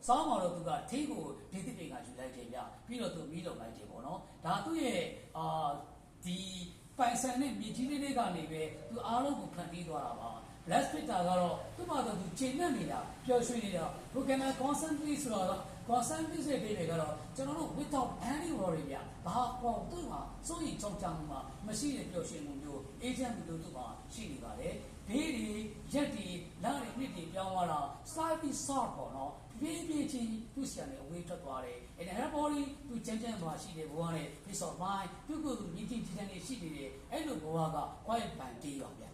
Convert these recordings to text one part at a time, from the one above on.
စောင်းမှာတော့သူကထေးကိုဒေသတွေကယူလိုက်တယ်ဗျပြီးတော့သူမီးလုံလိုက်တယ်ပေါ့နော်ဒါသူ့ရဲ့ဒီပိုင်ဆိုင်နဲ့မြေကြီးလေးကနေပဲသူအားလုံးကိုဖန်တီးသွားတာပါ Black Peter ကတော့သူ့မှာတော့သူချိန်နဲ့နေတာပျော်ရွှင်နေတာ Who can constantly ဆိုတော့ constantly ဆိုတဲ့တွေကတော့ကျွန်တော်တို့ without any worry ဗျဘာပေါ့သူ့မှာစိုးရိမ်ကြောက်ကြမှုမှာမရှိတဲ့ပျော်ရွှင်မှုမျိုး agent မျိုးသူ့မှာရှိနေပါတယ်ဘေးတွေရက်တွေလာတွေနှစ်တွေပြောင်းသွားတာ slightly short ပေါ့နော်ပြေးပြေးချင်းသူ့ဆံနဲ့အဝေးထွက်သွားတယ် and everybody သူချမ်းချမ်းပါရှိတယ်ဘဝနဲ့ peace of mind သူ့ကိုယ်သူညီချင်းချင်းနဲ့ရှိနေတယ်အဲ့လိုဘဝက quiet plan တေးပါဗျ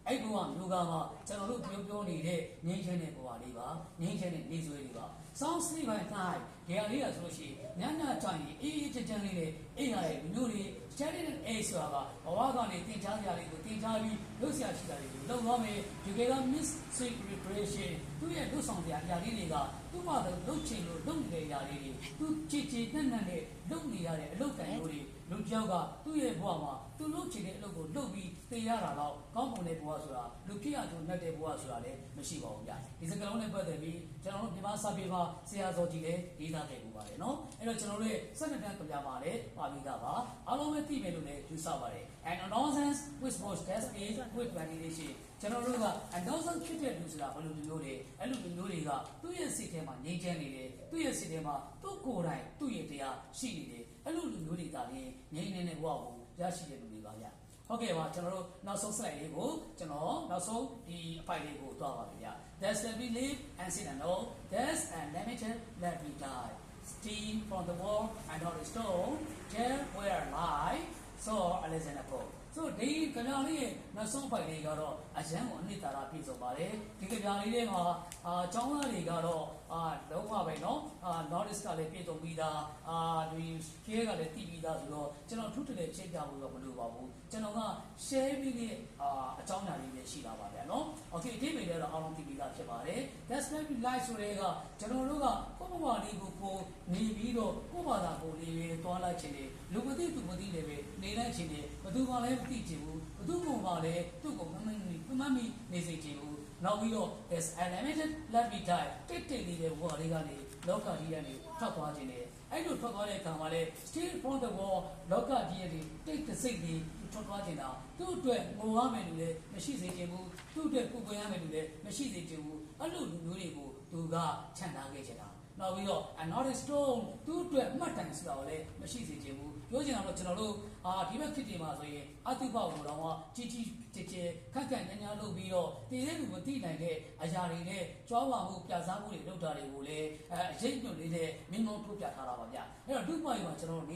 အဲ့ဘဝမျိုးကမှကျွန်တော်တို့ပြောနေတဲ့ငြိမ်းချမ်းတဲ့ဘဝလေးပါငြိမ်းချမ်းတဲ့နေဆွေးလေးပါ sound sleep by night ဒီဟာလေးကဆိုလို့ရှိရင်ညကြိုင်အေးအေးချမ်းချမ်းလေးနဲ့အိမ်ရတဲ့မျိုးတွေ steady and a ဆိုတာကဘဝကနေသင်ကြားစရာလေးကိုသင်ကြားပြီးလုပ်စရာရှိတာတွေကိုလုပ်သွားမယ်ဒီကေက miss sleep preparation သူ့ရဲ့လုပ်ဆောင်စရာအရာလေးတွေကသူ့မှာလုပ်ချင်လို့လုပ်နေတဲ့အရာလေးတွေသူကြည်ကြည်နဲ့နဲ့လုပ်နေရတဲ့အလုပ်ကံမျိုးတွေလူတယောက်ကသူ့ရဲ့ဘဝမှာသူလုပ်ချင်တဲ့အလုပ်ကိုလုပ်ပြီးသိရတာတော့ကောင်းမွန်တဲ့ဘဝဆိုတာလူဖြစ်ရကြုံနဲ့တဲ့ဘဝဆိုတာလည်းမရှိပါဘူးဗျဒီစကားလုံးနဲ့ပတ်သက်ပြီးကျွန်တော်တို့မြန်မာစာပေမှာဆရာစောကြီးလည်းရေးသားခဲ့ပူပါတယ်နော်အဲ့တော့ကျွန်တော်တို့ရဲ့12တန်းကြပြပါလည်းပါပြီးသားပါအားလုံးပဲသိမယ်လို့လည်းယူဆပါတယ် and nonsense with most test is with validation ကျွန်တော်တို့က nonsense ဖြစ်တဲ့လူဆိုတာဘယ်လိုမျိုးလဲအဲ့လိုမျိုးတွေကသူ့ရဲ့စိတ်ထဲမှာငြိမ်းချမ်းနေတယ်သူ့ရဲ့စိတ်ထဲမှာသူ့ကိုယ်တိုင်သူ့ရဲ့တရားရှိနေတယ်အဲ့လိုလူမျိုးတွေကလည်းငြိမ်းနေတဲ့ဘဝကိုရရှိတဲ့လူတွေပါဗျဟုတ်ကဲ့ပါကျွန်တော်တို့နောက်ဆုံး slide လေးကိုကျွန်တော်နောက်ဆုံးဒီအပိုင်လေးကိုတွားပါမယ်ဗျ There's a belief and sin and all there's a limited let me die steam from the wall and not a stone there where lie so Alexander so ဒီကဗျာလေးရဲ့နောက်ဆုံးပိုင်လေးကတော့အရန်ကိုအနှစ်သာရပြည့်စုံပါတယ်ဒီကဗျာလေးတွေမှာကျောင်းသားတွေကတော့လုံးဝပဲเนาะknowledge ကလည်းပြည့်စုံပြီးသားဒီ skill ကလည်းတည်ပြီးသားဆိုတော့ကျွန်တော်ထုထတဲ့ချိန်ပြဖို့တော့မလိုပါဘူးကျွန်တော်က share ပြီးတဲ့အကြောင်းအရာလေးတွေရှိတာပါဗျာเนาะ okay ဒီပေလည်းတော့အားလုံးတည်ပြီးသားဖြစ်ပါတယ် that's why we like ဆိုတဲ့ကကျွန်တော်တို့ကကိုယ့်ဘဝလေးကိုနေပြီးတော့ကိုယ့်ဘာသာကိုလေးပဲတွားလိုက်ခြင်းလေလူမသိသူမသိလည်းပဲနေလိုက်ခြင်းလေဘယ်သူမှလည်းမသိချင်ဘူးဘယ်သူမှလည်းသူ့ကိုမမှန်နေစေချင်ဘူးနောက်ပြီးတော့ there's unlimited let me die တိတ်နေတဲ့ဘဝလေးကနေလောကကြီးကနေထွက်သွားခြင်းလေအဲ့လိုထွက်သွားတဲ့အခါမှာလေ still from the war လောကကြီးရဲ့တိတ်တစိတ်လေးထွက်သွားခြင်းတာသူ့အတွက်ငိုရမယ်လို့လည်းမရှိစေချင်ဘူးသူ့အတွက်ပူပွေရမယ်လို့လည်းမရှိစေချင်ဘူးအဲ့လိုလူမျိုးတွေကိုသူကခြံထားခဲ့ချင်တာနောက်ပြီးတော့ not a stone သူ့အတွက်မှတ်တိုင်ဆိုတာကိုလည်းမရှိစေချင်ဘူးပြောချင်တာတော့ကျွန်တော်တို့ဒီဘက်ခေတ်တွေမှာဆိုရင်အတုပကိုတော့ကြီးကျယ်ခက်ခက်ညာလုပ်ပြီးတော့တည်တဲ့လူမသိနိုင်တဲ့အရာတွေနဲ့ကြွားဝါမှုပြစားမှုတွေလုပ်တာတွေကိုလည်းအရေးညွှန်လေးနဲ့မင်းမောထုတ်ပြထားတာပါဗျအဲ့တော့ဒုပိုင်မှာကျွန်တော်တို့